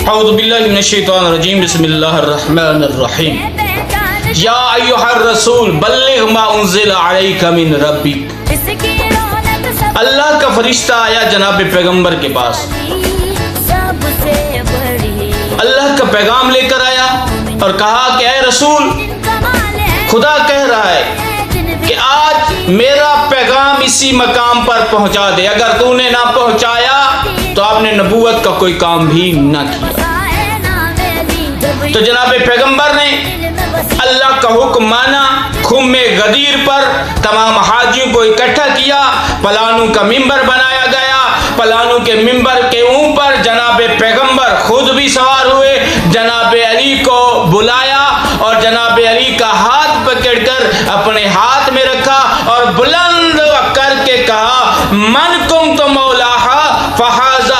اعوذ باللہ من الشیطان الرجیم بسم اللہ الرحمن الرحیم یا ایھا الرسول بلغ ما انزل علیک من ربک. اللہ کا فرشتہ آیا جناب پیغمبر کے پاس، اللہ کا پیغام لے کر آیا اور کہا کہ اے رسول، خدا کہہ رہا ہے کہ آج میرا پیغام اسی مقام پر پہنچا دے، اگر تو نے نہ پہنچایا تو آپ نے نبوت کا کوئی کام بھی نہ کیا. تو جناب پیغمبر نے اللہ کا حکم مانا، خم غدیر پر تمام حاجیوں کو اکٹھا کیا، پلانوں کا ممبر بنایا گیا، پلانوں کے ممبر کے اوپر جناب پیغمبر خود بھی سوار ہوئے، جناب علی کو بلایا اور جناب علی کا ہاتھ پکڑ کر اپنے ہاتھ میں رکھا اور بلند کر کے کہا من کنت مولاہا فہذا